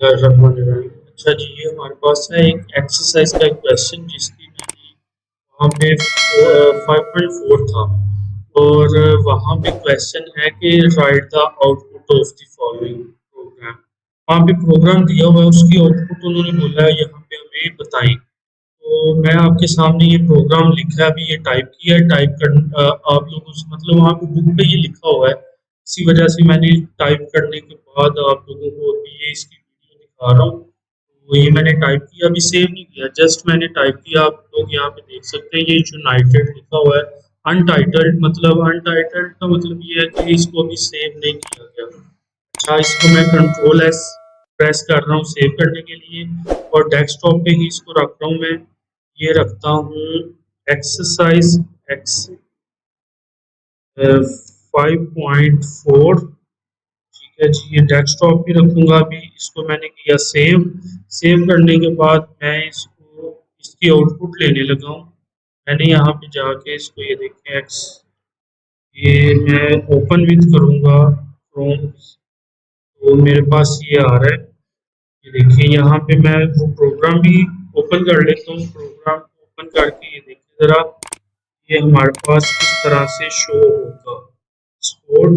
बिस्मिल्लाहिर्रहमानिर्रहीम। अच्छा जी, ये हमारे पास है एक एक्सरसाइज का एक क्वेश्चन जिसकी मैंने वहाँ पे 5.4 था और वहाँ पे क्वेश्चन है कि right the output of the following programme. वहाँ पे प्रोग्राम दिया हुआ है, उसकी आउटपुट उन्होंने बोला है यहाँ पे हमें बताएं। तो मैं आपके सामने ये प्रोग्राम लिखा है, अभी ये टाइप किया है। आप लोग उस मतलब वहाँ पे बुक पे ये लिखा हुआ है, इसी वजह से मैंने टाइप करने के बाद आप लोगों को अभी ये इसकी वीडियो दिखा रहा हूँ। तो ये मैंने टाइप किया, अभी सेव नहीं किया, जस्ट मैंने टाइप किया। आप लोग यहाँ पे देख सकते हैं ये यूनाइटेड लिखा हुआ है। अनटाइटल्ड का मतलब ये है कि इसको अभी सेव नहीं किया गया। अच्छा, इसको मैं कंट्रोल एस प्रेस कर रहा हूँ सेव करने के लिए और डेस्कटॉप पे ही इसको रख रहा हूँ मैं। ये रखता हूँ एक्सरसाइज एक्स 5.4। ठीक है जी, ये डेस्कटॉप पे रखूंगा। अभी इसको मैंने किया सेव। सेव करने के बाद मैं इसको इसकी आउटपुट लेने लगा हूँ। मैंने यहाँ पे जाके इसको ये देखें एक्स, ये मैं ओपन विथ करूँगा क्रोम, तो मेरे पास ये आ रहा है। ये देखिए यहाँ पे मैं वो प्रोग्राम भी ओपन कर लेता हूँ। प्रोग्राम ओपन करके ये देखिए ज़रा, ये हमारे पास किस तरह से शो होगा। स्पोर्ट,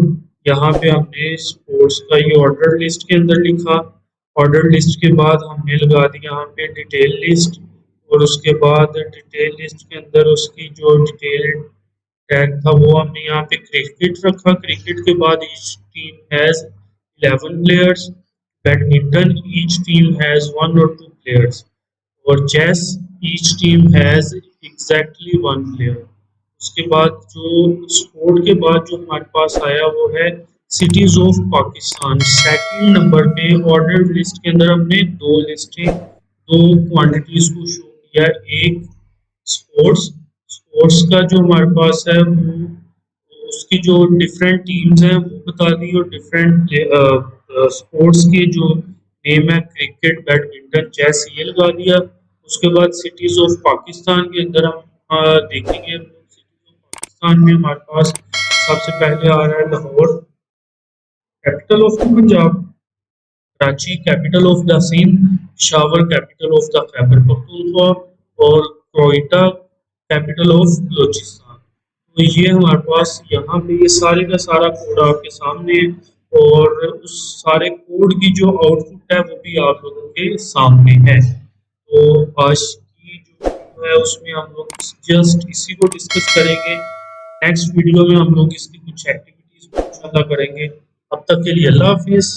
यहाँ पे हमने स्पोर्ट्स का ये ऑर्डर लिस्ट के अंदर लिखा। ऑर्डर लिस्ट के बाद हमने लगा दी यहाँ पे डिटेल लिस्ट, और उसके बाद डिटेल लिस्ट के अंदर उसकी जो डिटेल टैग था वो हमने यहाँ पे क्रिकेट रखा। क्रिकेट के बाद each team has 11 players. Badminton each team has 1 or 2 players. और chess each team has exactly 1 player. उसके बाद जो स्पोर्ट के बाद जो हमारे पास आया वो है cities of Pakistan. Second number पे ऑर्डर लिस्ट के अंदर हमने दो क्वांटिटीज को शो किया। एक स्पोर्ट्स, स्पोर्ट्स का जो हमारे पास है वो उसकी जो डिफरेंट टीम्स हैं वो बता दी, और डिफरेंट स्पोर्ट्स के जो नेम है क्रिकेट बैडमिंटन चेस ये लगा दिया। उसके बाद सिटीज ऑफ पाकिस्तान के अंदर हम देखेंगे। सिटीज ऑफ पाकिस्तान में हमारे पास सबसे पहले आ रहा है Lahore, capital of the Punjab, Karachi capital of the Sindh, Peshawar capital of the Khyber Pakhtunkhwa, और कोयटा कैपिटल ऑफ बलोचिस्तान। तो ये हमारे पास यहाँ पे ये सारे का सारा कोड आपके सामने है, और उस सारे कोड की जो आउटपुट है वो भी आप लोगों के सामने है। तो आज की जो वीडियो है उसमें हम लोग जस्ट इसी को डिस्कस करेंगे। नेक्स्ट वीडियो में हम लोग इसकी कुछ एक्टिविटीज इंशाल्लाह करेंगे। अब तक के लिए अल्लाह हाफिज़।